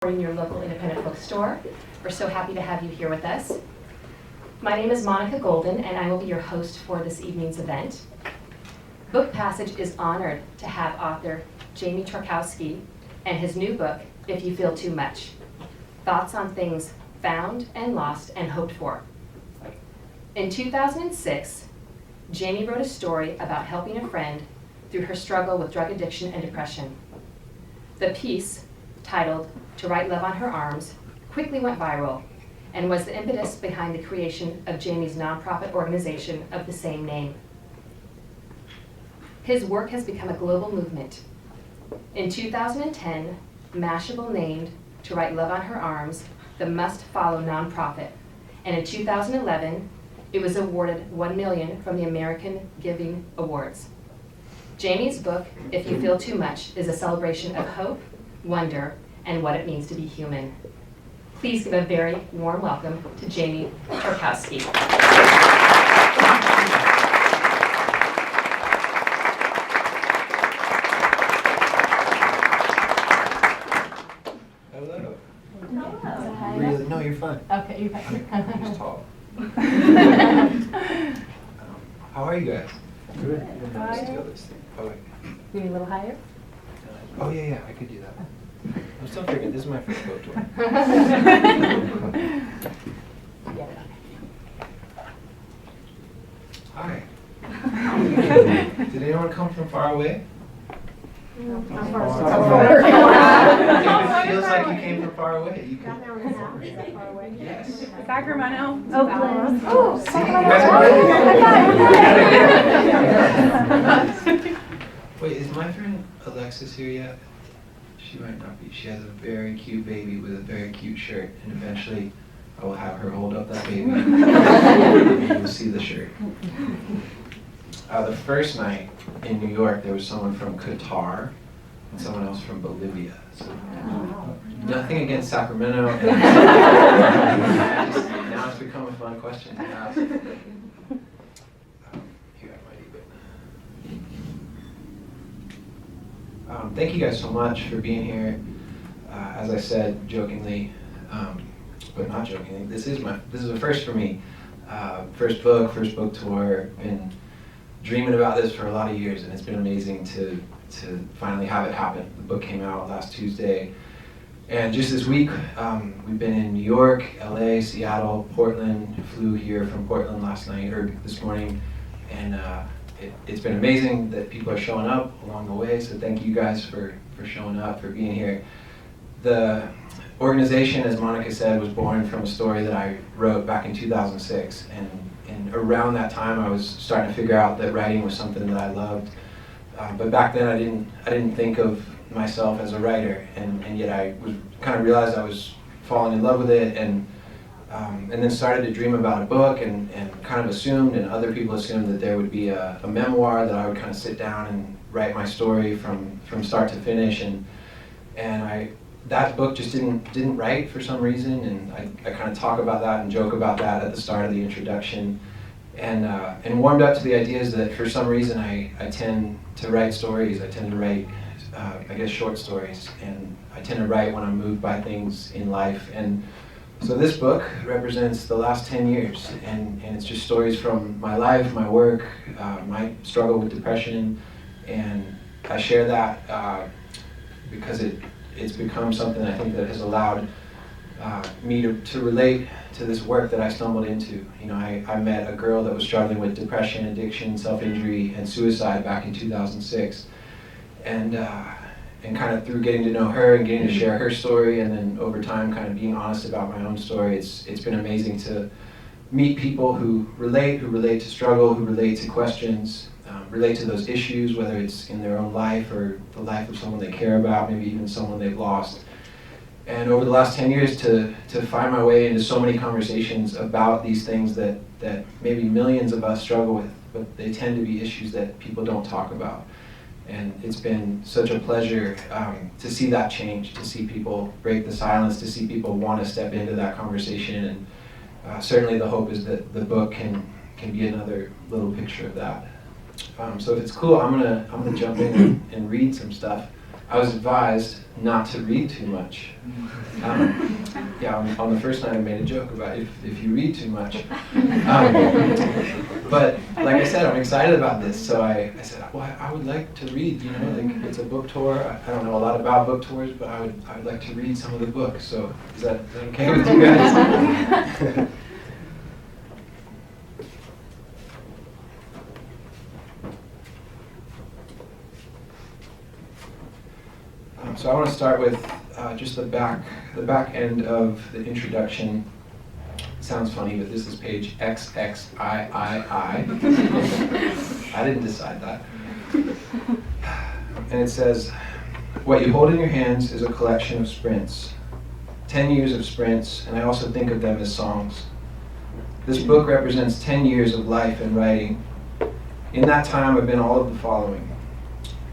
in your local independent bookstore. We're so happy to have you here with us. My name is Monica Golden, and I will be your host for this evening's event. Book Passage is honored to have author Jamie Tworkowski and his new book, If You Feel Too Much, Thoughts on Things Found and Lost and Hoped For. In 2006, Jamie wrote a story about helping a friend through her struggle with drug addiction and depression. The piece, titled To Write Love on Her Arms, quickly went viral and was the impetus behind the creation of Jamie's nonprofit organization of the same name. His work has become a global movement. In 2010, Mashable named To Write Love on Her Arms the must-follow nonprofit, and in 2011, it was awarded $1 million from the American Giving Awards. Jamie's book, If You Feel Too Much, is a celebration of hope, wonder, and what it means to be human. Please give a very warm welcome to Jamie Tworkowski. Hello. Hello. Really? No, you're fine. Okay, you're fine. I'm just tall. How are you guys? Good. Hi. Steal this thing. Oh, wait. You need a little higher? Oh, yeah, I could do that. I'm still figuring. This is my first book tour. Hi. Did anyone come from far away? It feels like you came from far away. You could. Yes. Sacramento. Oakland. Oh, See, you guys are ready. Wait, is my friend Alexis here yet? She might not be. She has a very cute baby with a very cute shirt, and eventually I will have her hold up that baby. And you'll see the shirt. The first night in New York, there was someone from Qatar and someone else from Bolivia. So nothing against Sacramento. And now it's become a fun question to ask. Here I might even. Thank you guys so much for being here. As I said jokingly, but not jokingly, this is a first for me. First book tour. Been dreaming about this for a lot of years, and it's been amazing to finally have it happen. The book came out last Tuesday, and just this week we've been in New York, LA, Seattle, Portland. Flew here from Portland last night or this morning, and it's been amazing that people are showing up along the way. So thank you guys for showing up, for being here. The organization, as Monica said, was born from a story that I wrote back in 2006, and around that time I was starting to figure out that writing was something that I loved. But back then I didn't think of myself as a writer, and yet I was kind of realized I was falling in love with it, and then started to dream about a book, and kind of assumed, and other people assumed, that there would be a memoir that I would kind of sit down and write my story from start to finish, and that book just didn't write for some reason, and I kind of talk about that and joke about that at the start of the introduction, and warmed up to the ideas that for some reason I tend to write stories. I tend to write, I guess, short stories, and I tend to write when I'm moved by things in life. And so this book represents the last 10 years, and it's just stories from my life, my work, my struggle with depression, and I share that because it's become something I think that has allowed me to relate to this work that I stumbled into. You know, I met a girl that was struggling with depression, addiction, self-injury, and suicide back in 2006, and kind of through getting to know her and getting to share her story, and then over time kind of being honest about my own story, it's been amazing to meet people who relate to struggle, who relate to questions, relate to those issues, whether it's in their own life or the life of someone they care about, maybe even someone they've lost. And over the last 10 years to find my way into so many conversations about these things that maybe millions of us struggle with, but they tend to be issues that people don't talk about. And it's been such a pleasure to see that change, to see people break the silence, to see people want to step into that conversation. And certainly the hope is that the book can be another little picture of that. So if it's cool, I'm gonna jump in and read some stuff. I was advised not to read too much. On the first night I made a joke about if you read too much. But like I said, I'm excited about this, so I said, well, I would like to read, like it's a book tour. I don't know a lot about book tours, but I would like to read some of the books, so is that okay with you guys? So I want to start with just the back end of the introduction. It sounds funny, but this is page XXIII. I didn't decide that. And it says, what you hold in your hands is a collection of sprints. 10 years of sprints, and I also think of them as songs. This book represents 10 years of life and writing. In that time, I've been all of the following: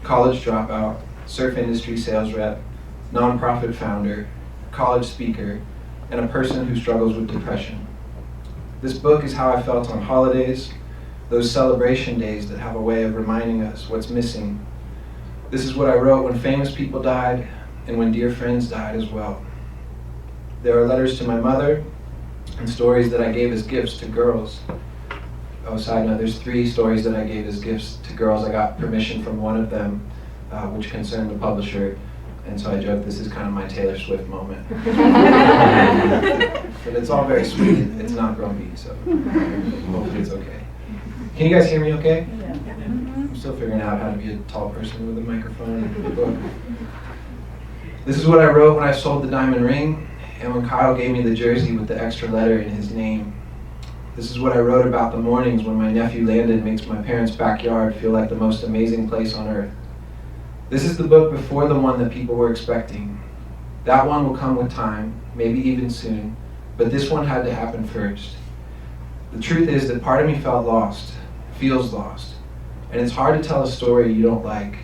college dropout, surf industry sales rep, nonprofit founder, college speaker, and a person who struggles with depression. This book is how I felt on holidays, those celebration days that have a way of reminding us what's missing. This is what I wrote when famous people died and when dear friends died as well. There are letters to my mother and stories that I gave as gifts to girls. Oh, side note, there's 3 stories that I gave as gifts to girls. I got permission from one of them, which concerned the publisher, and so I joked this is kind of my Taylor Swift moment. But it's all very sweet. It's not grumpy, so hopefully it's okay. Can you guys hear me okay? Yeah. I'm still figuring out how to be a tall person with a microphone and a book. This is what I wrote when I sold the diamond ring, and when Kyle gave me the jersey with the extra letter in his name. This is what I wrote about the mornings when my nephew Landon makes my parents' backyard feel like the most amazing place on earth. This is the book before the one that people were expecting. That one will come with time, maybe even soon, but this one had to happen first. The truth is that part of me felt lost, feels lost, and it's hard to tell a story you don't like.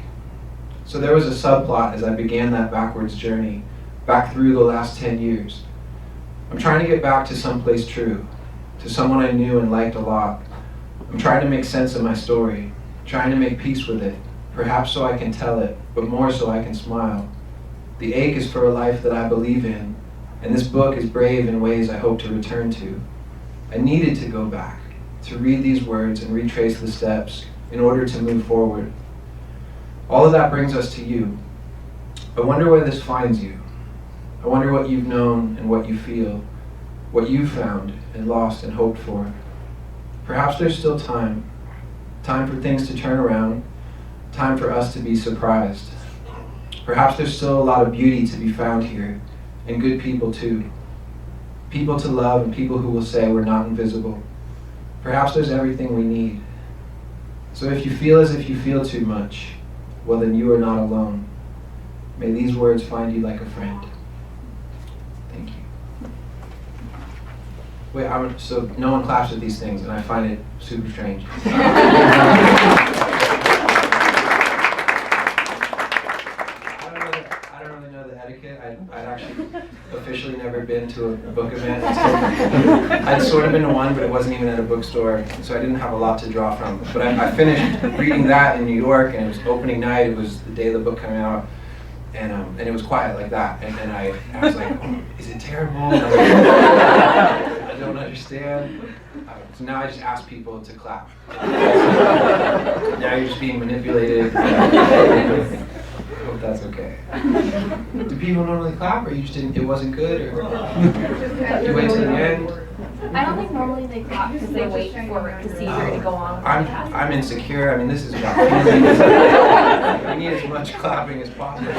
So there was a subplot as I began that backwards journey, back through the last 10 years. I'm trying to get back to someplace true, to someone I knew and liked a lot. I'm trying to make sense of my story, trying to make peace with it. Perhaps so I can tell it, but more so I can smile. The ache is for a life that I believe in, and this book is brave in ways I hope to return to. I needed to go back, to read these words and retrace the steps in order to move forward. All of that brings us to you. I wonder where this finds you. I wonder what you've known and what you feel, what you've found and lost and hoped for. Perhaps there's still time for things to turn around, time for us to be surprised. Perhaps there's still a lot of beauty to be found here, and good people too. People to love and people who will say we're not invisible. Perhaps there's everything we need. So if you feel as if you feel too much, well then you are not alone. May these words find you like a friend. Thank you. Wait, so no one claps at these things, and I find it super strange. I'd actually officially never been to a book event. I'd sort of been to one, but it wasn't even at a bookstore, so I didn't have a lot to draw from. But I finished reading that in New York, and it was opening night. It was the day the book came out, and it was quiet like that. And I was like, oh, is it terrible? I don't understand. So now I just ask people to clap. Now you're just being manipulated. I hope that's okay. Do people normally clap, or you just didn't? It wasn't good, or you wait till the end? I don't think normally they clap because they wait for it to see her to go on. I'm insecure. I mean, this is about feelings. I need as much clapping as possible.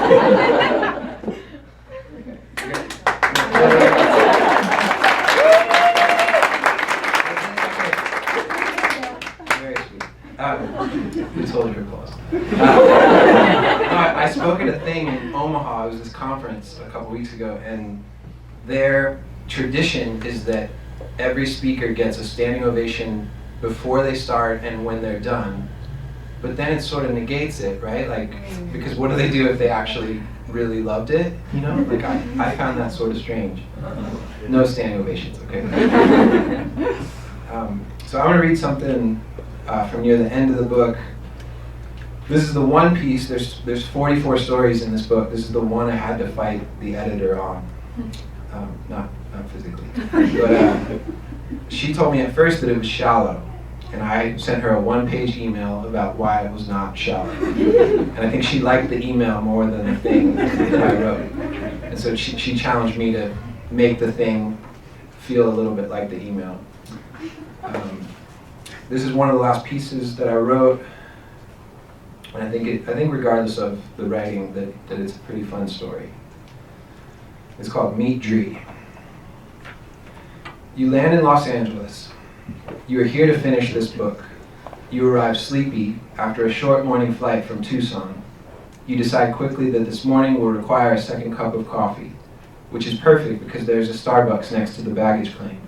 Very sweet. Who told you applause? I spoke at a thing in Omaha. It was this conference a couple weeks ago, and their tradition is that every speaker gets a standing ovation before they start and when they're done. But then it sort of negates it, right? Like, because what do they do if they actually really loved it? You know, like I found that sort of strange. No standing ovations, okay? So I'm going to read something from near the end of the book. This is the one piece, there's 44 stories in this book. This is the one I had to fight the editor on. Not physically. But she told me at first that it was shallow. And I sent her a one-page email about why it was not shallow. And I think she liked the email more than the thing that I wrote. And so she challenged me to make the thing feel a little bit like the email. This is one of the last pieces that I wrote. And I think regardless of the writing, that it's a pretty fun story. It's called Meet Dree. You land in Los Angeles. You are here to finish this book. You arrive sleepy after a short morning flight from Tucson. You decide quickly that this morning will require a second cup of coffee, which is perfect because there's a Starbucks next to the baggage claim.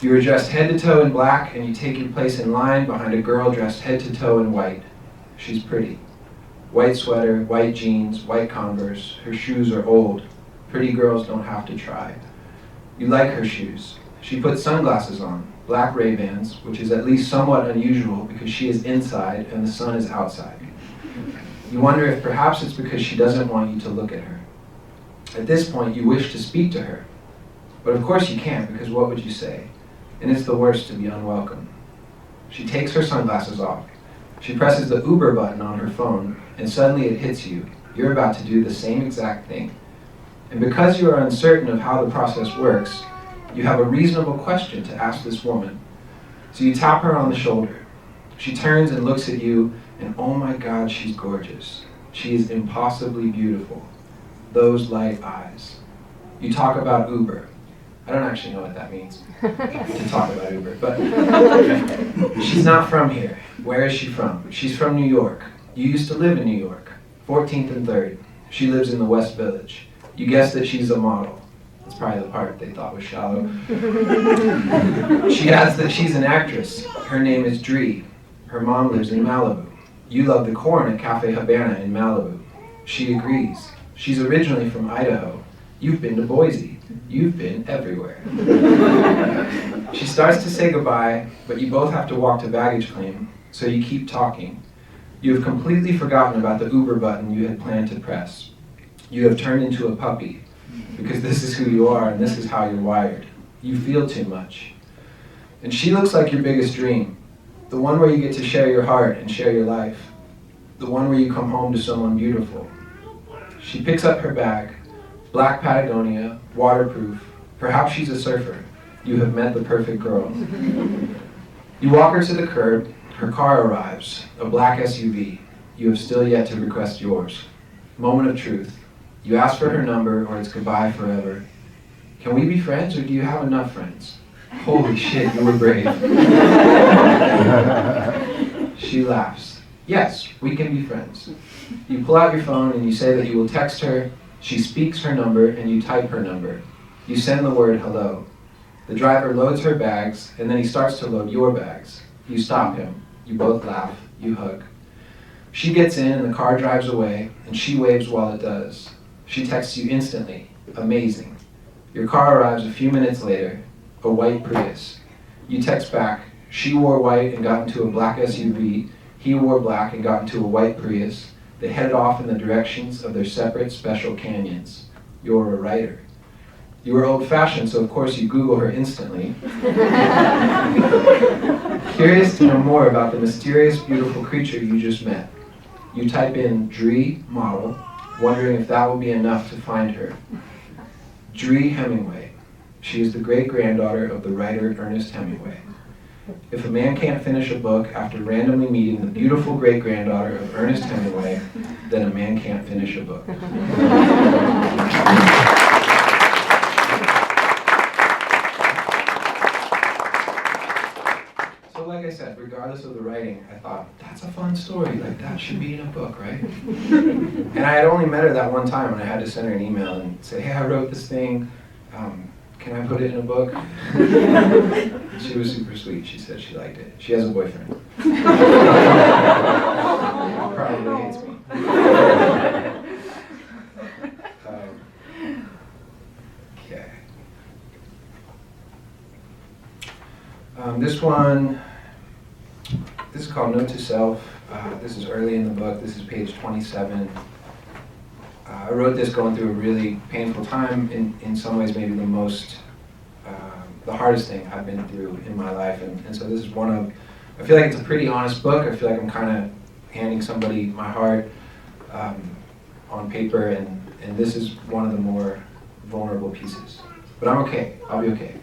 You are dressed head to toe in black and you take your place in line behind a girl dressed head to toe in white. She's pretty. White sweater, white jeans, white Converse. Her shoes are old. Pretty girls don't have to try. You like her shoes. She puts sunglasses on, black Ray-Bans, which is at least somewhat unusual because she is inside and the sun is outside. You wonder if perhaps it's because she doesn't want you to look at her. At this point, you wish to speak to her. But of course you can't, because what would you say? And it's the worst to be unwelcome. She takes her sunglasses off. She presses the Uber button on her phone, and suddenly it hits you. You're about to do the same exact thing. And because you are uncertain of how the process works, you have a reasonable question to ask this woman. So you tap her on the shoulder. She turns and looks at you, and oh my God, she's gorgeous. She is impossibly beautiful. Those light eyes. You talk about Uber. I don't actually know what that means, to talk about Uber, but she's not from here. Where is she from? She's from New York. You used to live in New York, 14th and 3rd. She lives in the West Village. You guess that she's a model. That's probably the part they thought was shallow. She adds that she's an actress. Her name is Dree. Her mom lives in Malibu. You love the corn at Cafe Habana in Malibu. She agrees. She's originally from Idaho. You've been to Boise. You've been everywhere. She starts to say goodbye, but you both have to walk to baggage claim, so you keep talking. You have completely forgotten about the Uber button you had planned to press. You have turned into a puppy, because this is who you are and this is how you're wired. You feel too much. And she looks like your biggest dream, the one where you get to share your heart and share your life, the one where you come home to someone beautiful. She picks up her bag, black Patagonia, waterproof. Perhaps she's a surfer. You have met the perfect girl. You walk her to the curb. Her car arrives, a black SUV. You have still yet to request yours. Moment of truth. You ask for her number or it's goodbye forever. Can we be friends or do you have enough friends? Holy shit, you were brave. She laughs. Yes, we can be friends. You pull out your phone and you say that you will text her. She speaks her number and you type her number. You send the word hello. The driver loads her bags and then he starts to load your bags. You stop him. You both laugh. You hug. She gets in and the car drives away and she waves while it does. She texts you instantly. Amazing. Your car arrives a few minutes later. A white Prius. You text back. She wore white and got into a black SUV. He wore black and got into a white Prius. They headed off in the directions of their separate special canyons. You're a writer. You were old-fashioned, so of course you Google her instantly. Curious to know more about the mysterious, beautiful creature you just met. You type in Dree model, wondering if that will be enough to find her. Dree Hemingway. She is the great-granddaughter of the writer Ernest Hemingway. If a man can't finish a book after randomly meeting the beautiful great-granddaughter of Ernest Hemingway, then a man can't finish a book. So like I said, regardless of the writing, I thought, that's a fun story, like that should be in a book, right? And I had only met her that one time and I had to send her an email and say, hey, I wrote this thing. Can I put it in a book? She was super sweet. She said she liked it. She has a boyfriend. Probably hates me. Okay. This is called Note to Self. This is early in the book. This is page 27. I wrote this going through a really painful time, in some ways maybe the hardest thing I've been through in my life. And so this is I feel like it's a pretty honest book. I feel like I'm kind of handing somebody my heart on paper, and this is one of the more vulnerable pieces. But I'm okay. I'll be okay.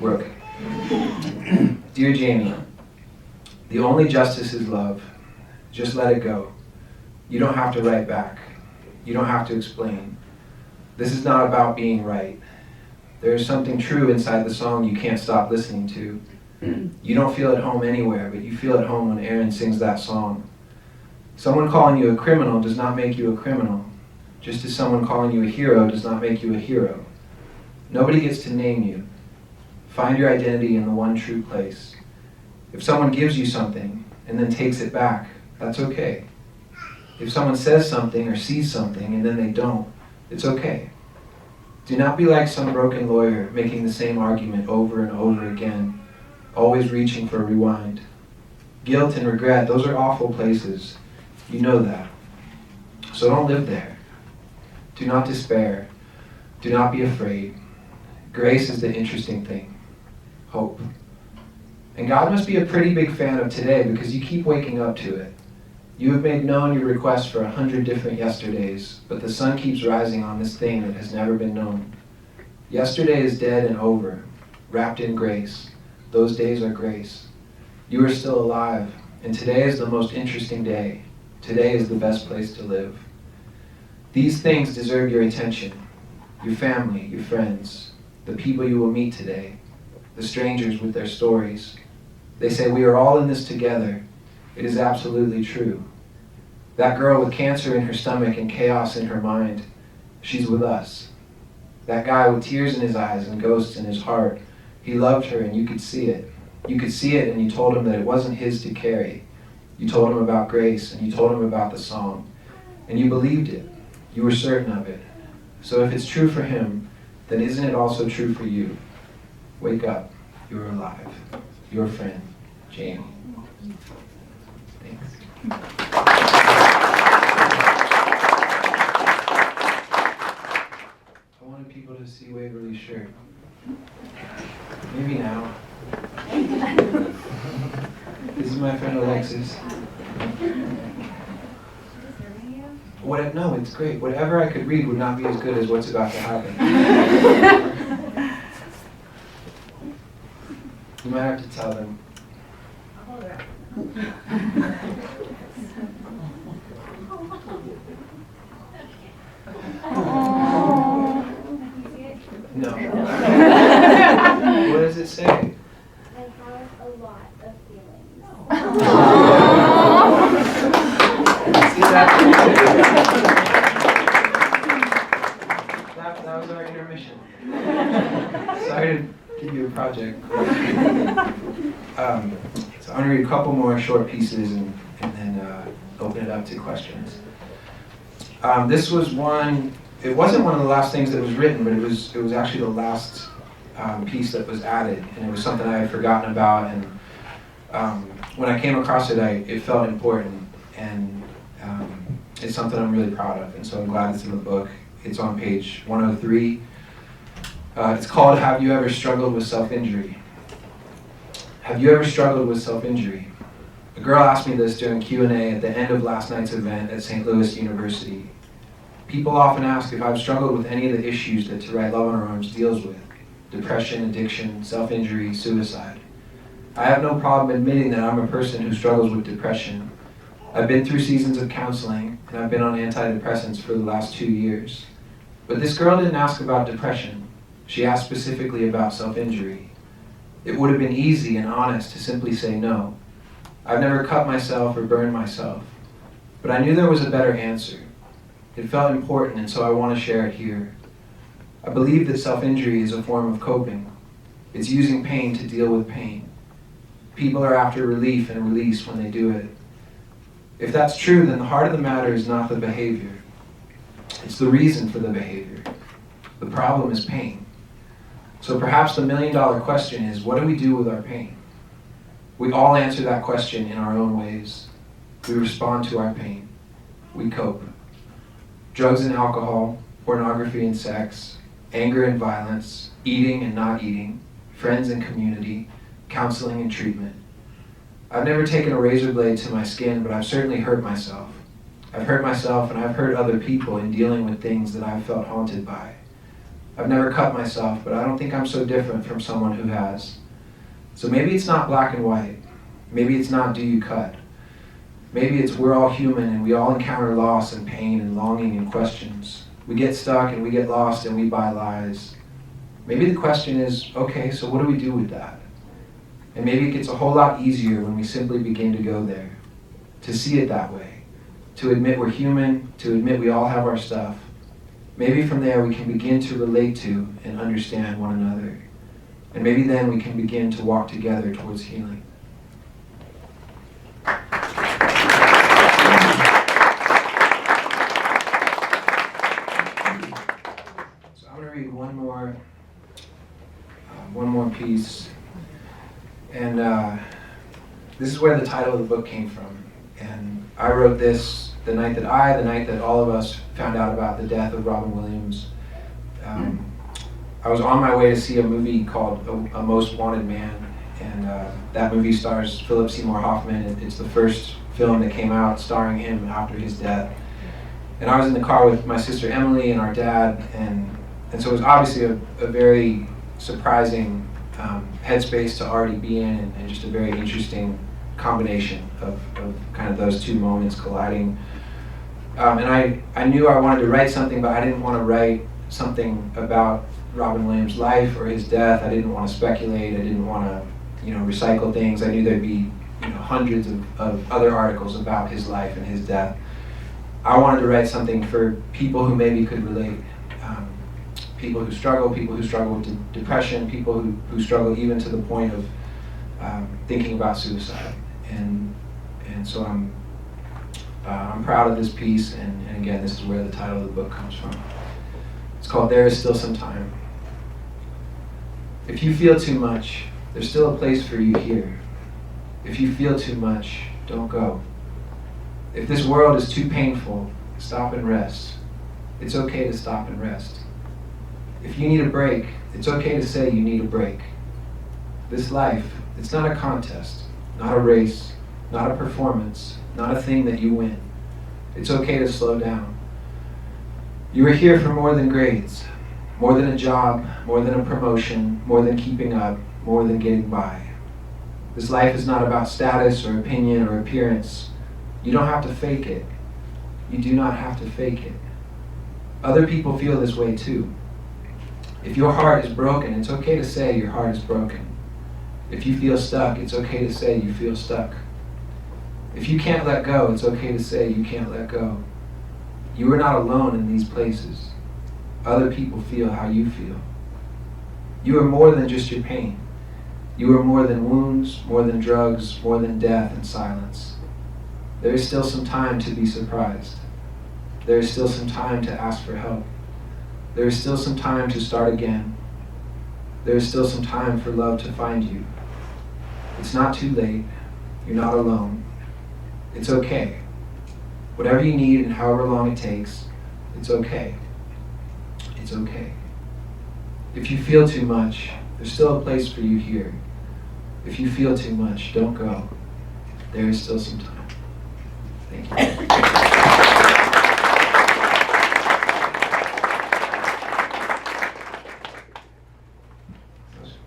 We're okay. Dear Jamie, the only justice is love. Just let it go. You don't have to write back. You don't have to explain. This is not about being right. There is something true inside the song you can't stop listening to. You don't feel at home anywhere, but you feel at home when Aaron sings that song. Someone calling you a criminal does not make you a criminal, just as someone calling you a hero does not make you a hero. Nobody gets to name you. Find your identity in the one true place. If someone gives you something and then takes it back, that's okay. If someone says something or sees something and then they don't, it's okay. Do not be like some broken lawyer making the same argument over and over again, always reaching for a rewind. Guilt and regret, those are awful places. You know that. So don't live there. Do not despair. Do not be afraid. Grace is the interesting thing. Hope. And God must be a pretty big fan of today because you keep waking up to it. You have made known your request for 100 different yesterdays, but the sun keeps rising on this thing that has never been known. Yesterday is dead and over, wrapped in grace. Those days are grace. You are still alive, and today is the most interesting day. Today is the best place to live. These things deserve your attention. Your family, your friends, the people you will meet today, the strangers with their stories. They say we are all in this together. It is absolutely true. That girl with cancer in her stomach and chaos in her mind, she's with us. That guy with tears in his eyes and ghosts in his heart, he loved her and you could see it. You could see it and you told him that it wasn't his to carry. You told him about grace and you told him about the song. And you believed it. You were certain of it. So if it's true for him, then isn't it also true for you? Wake up. You're alive. Your friend, Jamie. Thanks. I wanted people to see Waverly's shirt. Maybe now. This is my friend Alexis. No, it's great. Whatever I could read would not be as good as what's about to happen. You might have to tell them. I'll hold it up. No. What does it say? I have a lot of feelings. See that was our intermission. Sorry to give you a project. So I'm going to read a couple more short pieces and then open it up to questions. This was it wasn't one of the last things that was written, but it was actually the last piece that was added, and it was something I had forgotten about, and when I came across it, it felt important, and it's something I'm really proud of, and so I'm glad it's in the book. It's on page 103. It's called Have You Ever Struggled with Self-Injury? Have you ever struggled with self-injury? A girl asked me this during Q&A at the end of last night's event at St. Louis University. People often ask if I've struggled with any of the issues that To Write Love on Our Arms deals with: depression, addiction, self-injury, suicide. I have no problem admitting that I'm a person who struggles with depression. I've been through seasons of counseling, and I've been on antidepressants for the last 2 years. But this girl didn't ask about depression. She asked specifically about self-injury. It would have been easy and honest to simply say no. I've never cut myself or burned myself. But I knew there was a better answer. It felt important, and so I want to share it here. I believe that self-injury is a form of coping. It's using pain to deal with pain. People are after relief and release when they do it. If that's true, then the heart of the matter is not the behavior. It's the reason for the behavior. The problem is pain. So perhaps the million-dollar question is, what do we do with our pain? We all answer that question in our own ways. We respond to our pain. We cope. Drugs and alcohol, pornography and sex, anger and violence, eating and not eating, friends and community, counseling and treatment. I've never taken a razor blade to my skin, but I've certainly hurt myself. I've hurt myself and I've hurt other people in dealing with things that I've felt haunted by. I've never cut myself, but I don't think I'm so different from someone who has. So maybe it's not black and white. Maybe it's not do you cut. Maybe it's we're all human and we all encounter loss and pain and longing and questions. We get stuck and we get lost and we buy lies. Maybe the question is, okay, so what do we do with that? And maybe it gets a whole lot easier when we simply begin to go there, to see it that way, to admit we're human, to admit we all have our stuff. Maybe from there we can begin to relate to and understand one another. And maybe then we can begin to walk together towards healing. So I'm going to read one more piece. And this is where the title of the book came from. And I wrote this the night that all of us found out about the death of Robin Williams. I was on my way to see a movie called A Most Wanted Man, and that movie stars Philip Seymour Hoffman. It's the first film that came out starring him after his death. And I was in the car with my sister Emily and our dad, and so it was obviously a very surprising headspace to already be in, and just a very interesting combination of kind of those two moments colliding. And I knew I wanted to write something, but I didn't want to write something about Robin Williams' life or his death. I didn't want to speculate. I didn't want to, recycle things. I knew there'd be, hundreds of other articles about his life and his death. I wanted to write something for people who maybe could relate. People who struggle with depression, people who struggle even to the point of thinking about suicide. And so I'm proud of this piece, and again, this is where the title of the book comes from. It's called There Is Still Some Time. If you feel too much, there's still a place for you here. If you feel too much, don't go. If this world is too painful, stop and rest. It's okay to stop and rest. If you need a break, it's okay to say you need a break. This life, it's not a contest, not a race, not a performance, not a thing that you win. It's okay to slow down. You are here for more than grades, more than a job, more than a promotion, more than keeping up, more than getting by. This life is not about status or opinion or appearance. You don't have to fake it. You do not have to fake it. Other people feel this way too. If your heart is broken, it's okay to say your heart is broken. If you feel stuck, it's okay to say you feel stuck. If you can't let go, it's okay to say you can't let go. You are not alone in these places. Other people feel how you feel. You are more than just your pain. You are more than wounds, more than drugs, more than death and silence. There is still some time to be surprised. There is still some time to ask for help. There is still some time to start again. There is still some time for love to find you. It's not too late. You're not alone. It's okay. Whatever you need and however long it takes, it's okay. It's okay. If you feel too much, there's still a place for you here. If you feel too much, don't go. There is still some time. Thank you.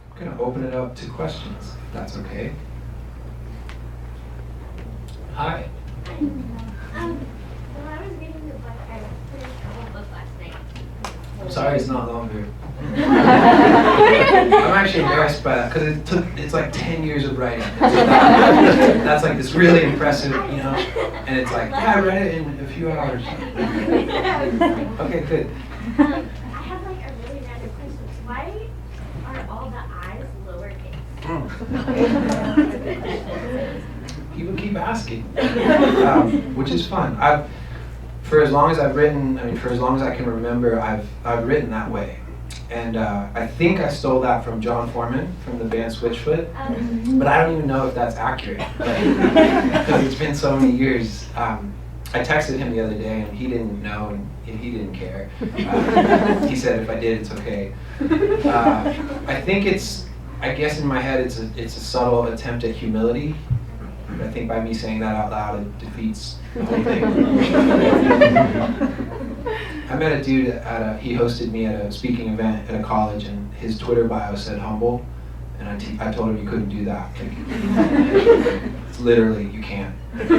I'm going to open it up to questions, if that's okay. Hi. When I was reading the book, I finished the whole book last night. I'm sorry it's not longer. I'm actually embarrassed by that because it's like 10 years of writing. That's like this really impressive, and it's like, yeah, I read it in a few hours. Okay, good. I have like a really random question. Why are all the I's lowercase? People keep asking, which is fun. For as long as I've written, for as long as I can remember, I've written that way. And I think I stole that from John Foreman from the band Switchfoot, but I don't even know if that's accurate because it's been so many years. I texted him the other day and he didn't know and he didn't care. He said if I did, it's okay. I think I guess in my head it's a subtle attempt at humility. I think by me saying that out loud, it defeats the whole thing. I met a dude he hosted me at a speaking event at a college, and his Twitter bio said humble, and I told him you couldn't do that. Like, it's literally, you can't. Is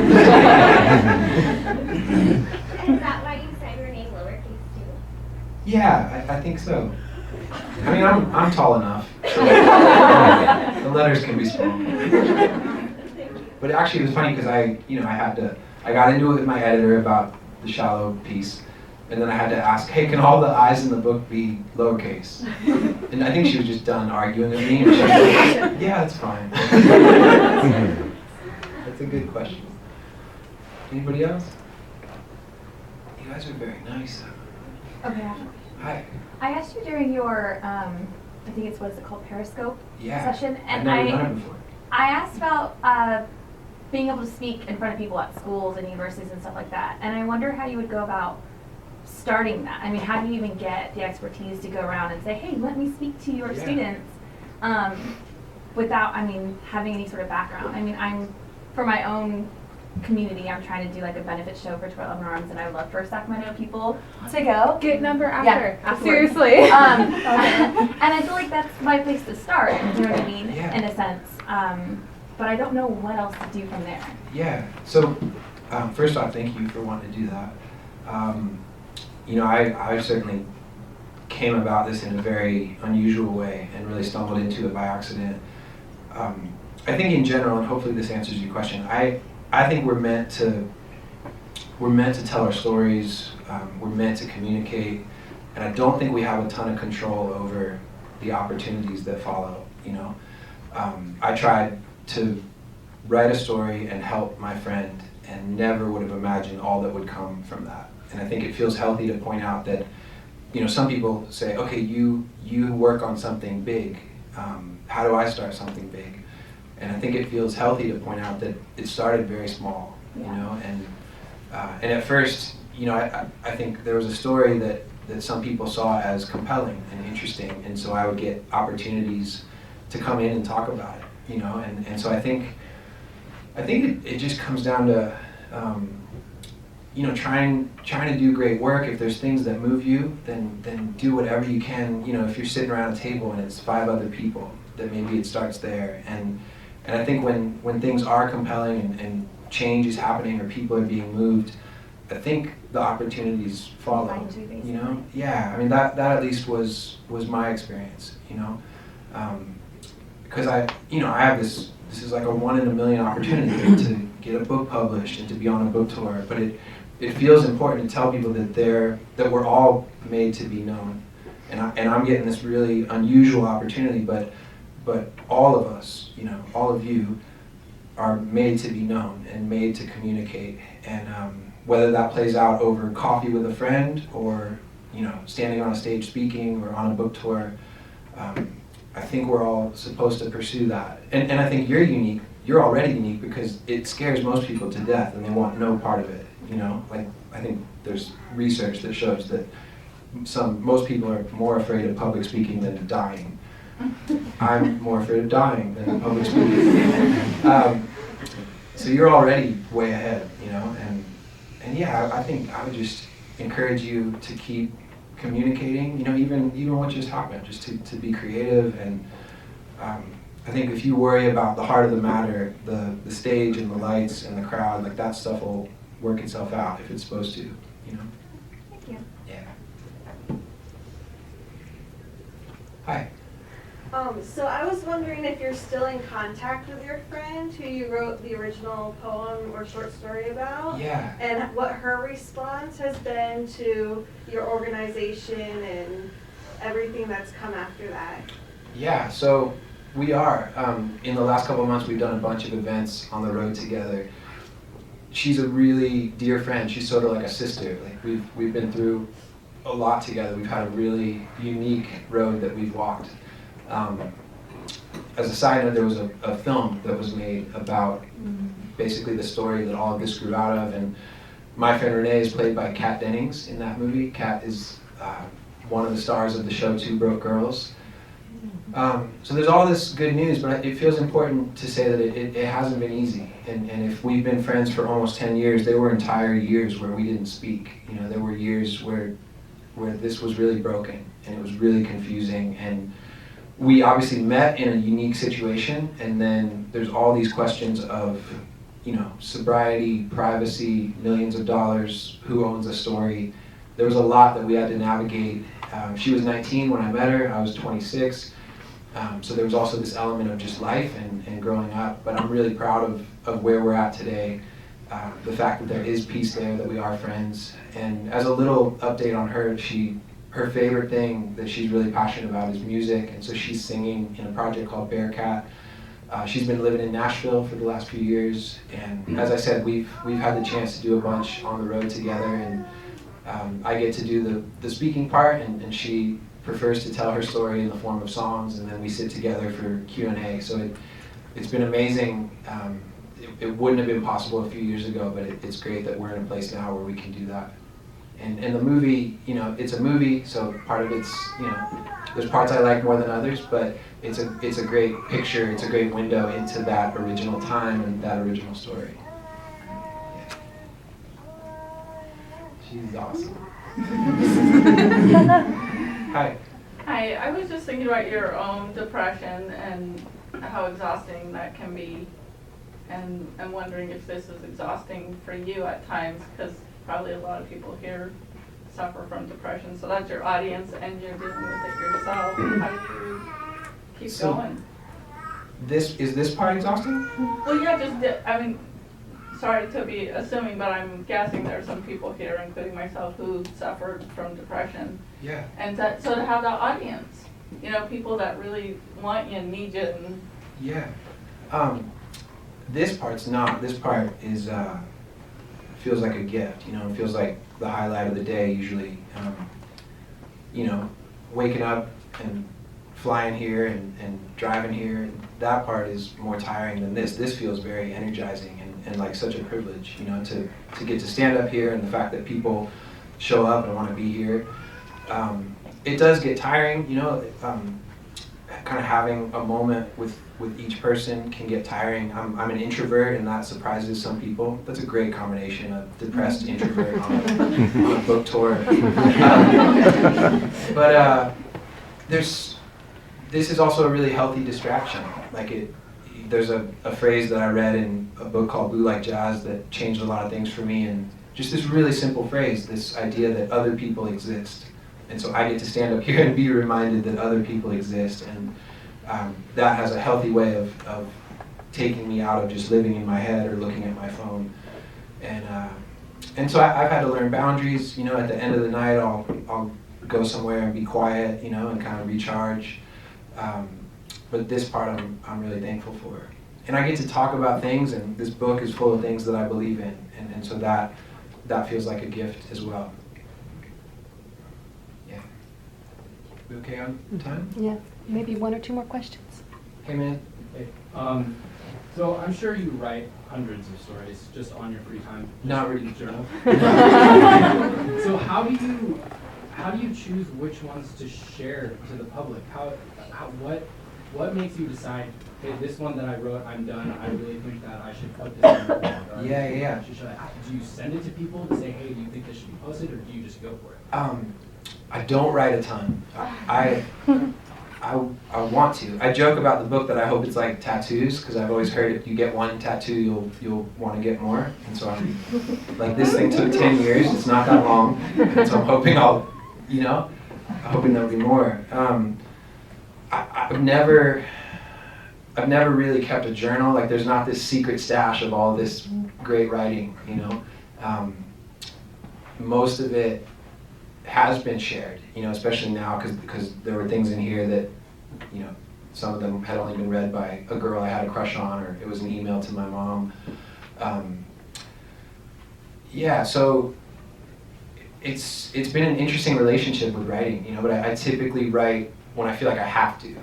that why you said your name lowercase too? Yeah, I think so. I mean, I'm tall enough, so the letters can be small. But actually, it was funny because I got into it with my editor about the shallow piece, and then I had to ask, hey, can all the I's in the book be lowercase? And I think she was just done arguing with me, and she was like, yeah, that's fine. That's a good question. Anybody else? You guys are very nice. Okay. Hi. I asked you during your, I think it's, what is it called, Periscope session, I've and never done it before. I asked about being able to speak in front of people at schools and universities and stuff like that, and I wonder how you would go about starting that. I mean, how do you even get the expertise to go around and say, hey, let me speak to your students without, I mean, having any sort of background? I mean, for my own community, I'm trying to do like a benefit show for 12 Arms, and I would love for Sacramento people to go. Get number after. Yeah, Seriously. And I feel like that's my place to start, you know what I mean, Yeah. in a sense. But I don't know what else to do from there. Yeah, so first off, thank you for wanting to do that. I certainly came about this in a very unusual way and really stumbled into it by accident. I think in general, and hopefully this answers your question, I think we're meant to tell our stories, we're meant to communicate, and I don't think we have a ton of control over the opportunities that follow, I tried to write a story and help my friend and never would have imagined all that would come from that. And I think it feels healthy to point out that, some people say, okay, you work on something big. How do I start something big? And I think it feels healthy to point out that it started very small, and at first, I think there was a story that some people saw as compelling and interesting, and so I would get opportunities to come in and talk about it, and so I think it just comes down to, trying to do great work. If there's things that move you, then do whatever you can. If you're sitting around a table and it's 5 other people, then maybe it starts there. And I think when things are compelling and change is happening or people are being moved, I think the opportunities follow. Yeah. I mean that at least was my experience. Because I have this is like a 1 in a million opportunity to get a book published and to be on a book tour, but it feels important to tell people that we're all made to be known, and I'm getting this really unusual opportunity, but all of us, all of you, are made to be known and made to communicate, and whether that plays out over coffee with a friend or standing on a stage speaking or on a book tour. I think we're all supposed to pursue that. And I think you're unique. You're already unique because it scares most people to death and they want no part of it. Like I think there's research that shows that most people are more afraid of public speaking than dying. I'm more afraid of dying than public speaking. So you're already way ahead, and yeah, I think I would just encourage you to keep communicating, even what just happened, just to be creative. And I think if you worry about the heart of the matter, the stage and the lights and the crowd, like that stuff will work itself out if it's supposed to, Thank you. Yeah. Hi. So I was wondering if you're still in contact with your friend who you wrote the original poem or short story about? Yeah. And what her response has been to your organization and everything that's come after that? Yeah, so we are. In the last couple of months, we've done a bunch of events on the road together. She's a really dear friend. She's sort of like a sister. Like we've been through a lot together. We've had a really unique road that we've walked. As a side note, there was a film that was made about basically the story that all of this grew out of, and my friend Renee is played by Kat Dennings in that movie. Kat is one of the stars of the show Two Broke Girls. So there's all this good news, but it feels important to say that it hasn't been easy. And if we've been friends for almost 10 years, there were entire years where we didn't speak. You know, there were years where this was really broken, and it was really confusing. And we obviously met in a unique situation, and then there's all these questions of, you know, sobriety, privacy, millions of dollars, who owns a story. There was a lot that we had to navigate. She was 19 when I met her, I was 26. So there was also this element of just life and growing up, but I'm really proud of where we're at today. The fact that there is peace there, that we are friends. And as a little update on her, her favorite thing that she's really passionate about is music, and so she's singing in a project called Bearcat. She's been living in Nashville for the last few years, and as I said, we've had the chance to do a bunch on the road together, and I get to do the speaking part, and she prefers to tell her story in the form of songs, and then we sit together for Q&A. So it's been amazing. It wouldn't have been possible a few years ago, but it's great that we're in a place now where we can do that. And the movie, you know, it's a movie, so part of it's, you know, there's parts I like more than others, but it's a great picture, it's a great window into that original time and that original story. Yeah. She's awesome. Hi. Hi, I was just thinking about your own depression and how exhausting that can be, and I'm wondering if this is exhausting for you at times, because probably a lot of people here suffer from depression, so that's your audience and you're dealing with it yourself. How do you keep going? Is this part exhausting? Well, yeah, I mean, sorry to be assuming, but I'm guessing there are some people here, including myself, who suffered from depression. Yeah. And so to have that audience, you know, people that really want you and need you. And yeah. This part's not. This part is feels like a gift. You know, it feels like the highlight of the day usually. You know, waking up and flying here and driving here. And that part is more tiring than this. This feels very energizing and like such a privilege. You know, to get to stand up here, and the fact that people show up and want to be here. It does get tiring. You know, kind of having a moment with each person can get tiring. I'm an introvert, and that surprises some people. That's a great combination, a depressed introvert on a book tour. But this is also a really healthy distraction. Like there's a phrase that I read in a book called Blue Like Jazz that changed a lot of things for me, and just this really simple phrase, this idea that other people exist. And so I get to stand up here and be reminded that other people exist, and that has a healthy way of taking me out of just living in my head or looking at my phone. And so I've had to learn boundaries. You know, at the end of the night, I'll go somewhere and be quiet, you know, and kind of recharge. But this part I'm really thankful for. And I get to talk about things, and this book is full of things that I believe in, and so that feels like a gift as well. Yeah. We okay on time? Yeah, maybe one or two more questions. Hey, man. Hey, so I'm sure you write hundreds of stories just on your free time. Not really. Journal. So how do you choose which ones to share to the public? What makes you decide, hey, this one that I wrote, I'm done. I really think that I should put this in the blog. Or Yeah. Do you send it to people to say, hey, do you think this should be posted, or do you just go for it? I don't write a ton. I want to. I joke about the book that I hope it's like tattoos, because I've always heard if you get one tattoo, you'll want to get more. And so I'm like, this thing took 10 years. It's not that long, and so I'm hoping I'm hoping there'll be more. I've never really kept a journal. Like, there's not this secret stash of all this great writing. You know, most of it has been shared, you know, especially now because there were things in here that, you know, some of them had only been read by a girl I had a crush on, or it was an email to my mom. Yeah, so it's been an interesting relationship with writing, but I typically write when I feel like I have to.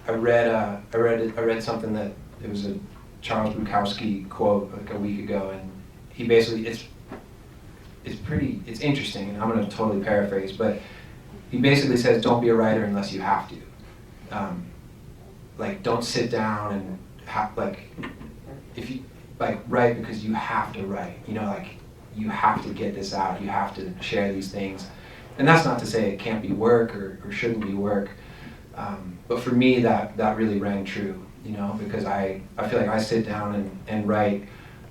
I read something that it was a Charles Bukowski quote like a week ago, and he basically it's interesting, and I'm going to totally paraphrase, but he basically says don't be a writer unless you have to. Like don't sit down and if you write because you have to write, you have to get this out, you have to share these things. And that's not to say it can't be work or shouldn't be work, but for me that really rang true, because I feel like I sit down and write.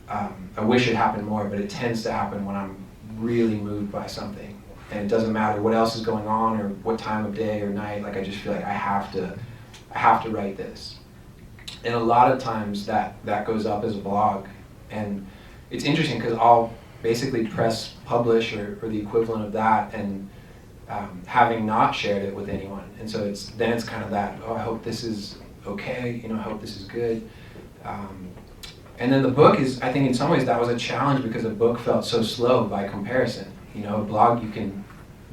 I wish it happened more, but it tends to happen when I'm really moved by something. And it doesn't matter what else is going on or what time of day or night, I just feel like I have to write this. And a lot of times that goes up as a blog. And it's interesting because I'll basically press publish or the equivalent of that, and having not shared it with anyone. And so it's kind of that, I hope this is okay, I hope this is good. And then the book is, I think in some ways that was a challenge because a book felt so slow by comparison. A blog, you can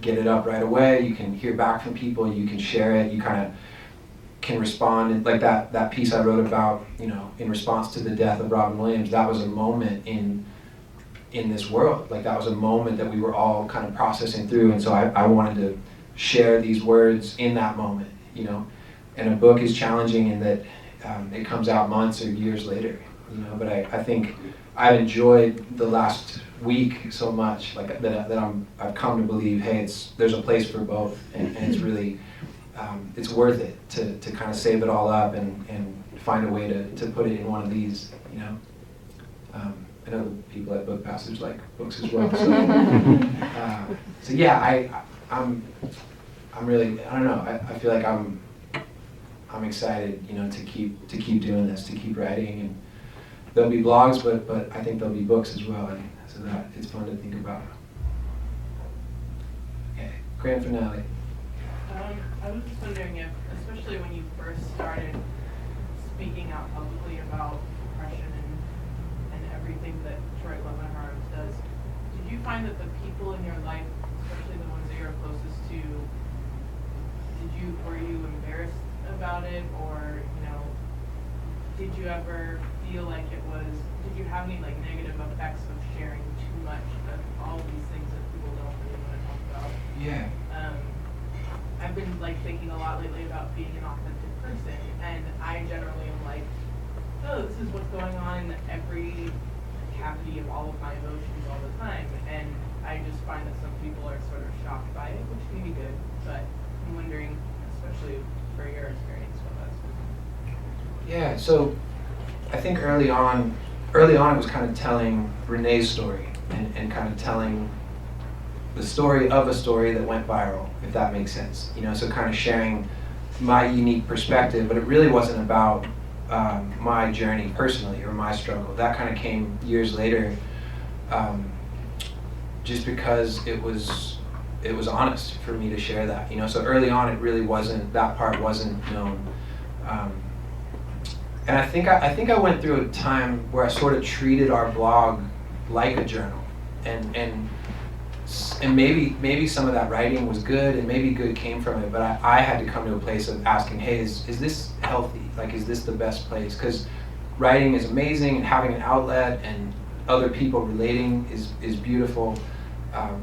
get it up right away, you can hear back from people, you can share it, you kind of can respond. And like that piece I wrote about, in response to the death of Robin Williams, that was a moment in this world. Like that was a moment that we were all kind of processing through, and so I wanted to share these words in that moment, And a book is challenging in that it comes out months or years later, But I think I've enjoyed the last week so much, like that I've come to believe, hey, there's a place for both, and it's really it's worth it to kind of save it all up and find a way to put it in one of these, I know the people at Book Passage like books as well. So yeah, I'm really, I don't know. I feel like I'm excited, to keep doing this, to keep writing, and there'll be blogs, but I think there'll be books as well, and so that it's fun to think about. Okay, grand finale. I was just wondering if, especially when you first started speaking out publicly about depression and everything that Detroit Love and Harms does, did you find that the people in your life, especially the ones that you're closest to, were you embarrassed about it, or did you ever feel like did you have any negative effects of sharing too much of all of these things that people don't really want to talk about? Yeah. I've been thinking a lot lately about being an authentic person, and I generally am this is what's going on in every cavity of all of my emotions all the time, and I just find that some people are sort of shocked by it, which can be good, but I'm wondering, especially for your experience with us. Yeah, so I think early on it was kind of telling Renee's story and kind of telling the story of a story that went viral, if that makes sense. So kind of sharing my unique perspective, but it really wasn't about my journey personally or my struggle. That kind of came years later, just because it was honest for me to share that. So early on, it really wasn't, that part wasn't known. And I think I went through a time where I sort of treated our blog like a journal, and maybe some of that writing was good, and maybe good came from it, but I had to come to a place of asking, hey, is this healthy? Is this the best place? Because writing is amazing, and having an outlet and other people relating is beautiful,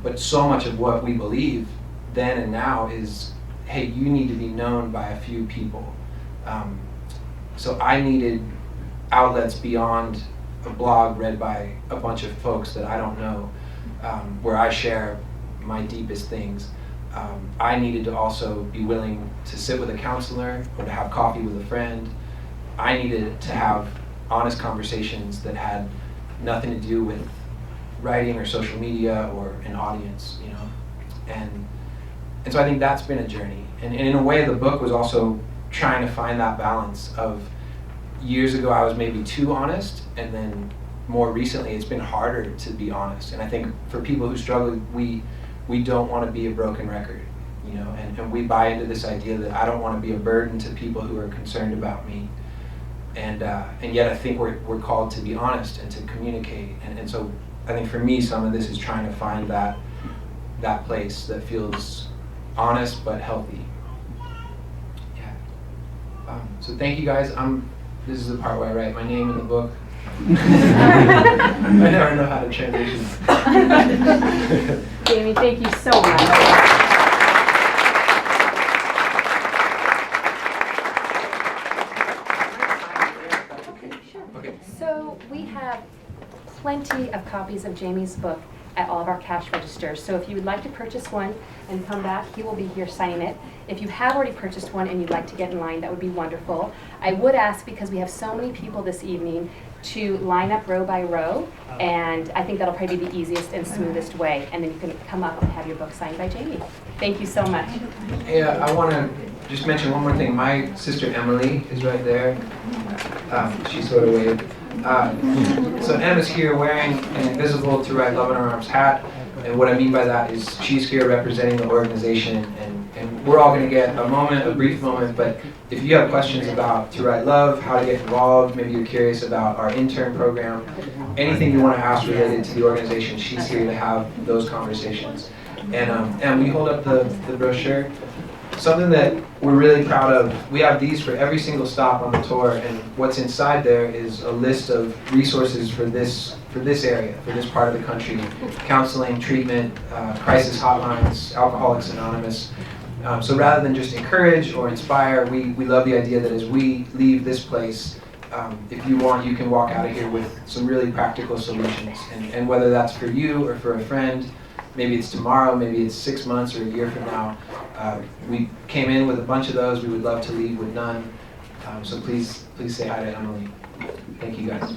but so much of what we believe then and now is, hey, you need to be known by a few people. So I needed outlets beyond a blog read by a bunch of folks that I don't know, where I share my deepest things. I needed to also be willing to sit with a counselor or to have coffee with a friend. I needed to have honest conversations that had nothing to do with writing or social media or an audience, And so I think that's been a journey. And in a way, the book was also trying to find that balance of, years ago I was maybe too honest, and then more recently it's been harder to be honest. And I think for people who struggle, we don't want to be a broken record, and we buy into this idea that I don't want to be a burden to people who are concerned about me. And yet I think we're called to be honest and to communicate. And so I think for me, some of this is trying to find that place that feels honest but healthy. Yeah. So thank you guys. This is the part where I write my name in the book. I never know how to transition. Jamie, thank you so much. Okay. So we have plenty of copies of Jamie's book at all of our cash registers. So if you would like to purchase one and come back, he will be here signing it. If you have already purchased one and you'd like to get in line, that would be wonderful. I would ask, because we have so many people this evening, to line up row by row, and I think that'll probably be the easiest and smoothest way. And then you can come up and have your book signed by Jamie. Thank you so much. Hey, I want to just mention one more thing. My sister Emily is right there. She sort of waved. So Emma's here wearing an invisible To Write Love in Her Arms hat. And what I mean by that is she's here representing the organization. And we're all going to get a brief moment. But if you have questions about To Write Love, how to get involved, maybe you're curious about our intern program, anything you want to ask related to the organization, she's here to have those conversations. And we hold up the brochure. Something that we're really proud of, we have these for every single stop on the tour, and what's inside there is a list of resources for this area, for this part of the country: counseling, treatment, crisis hotlines, Alcoholics Anonymous. So rather than just encourage or inspire, we love the idea that as we leave this place, if you want, you can walk out of here with some really practical solutions. And whether that's for you or for a friend, maybe it's tomorrow, maybe it's 6 months or a year from now. We came in with a bunch of those. We would love to leave with none. So please say hi to Emily. Thank you guys.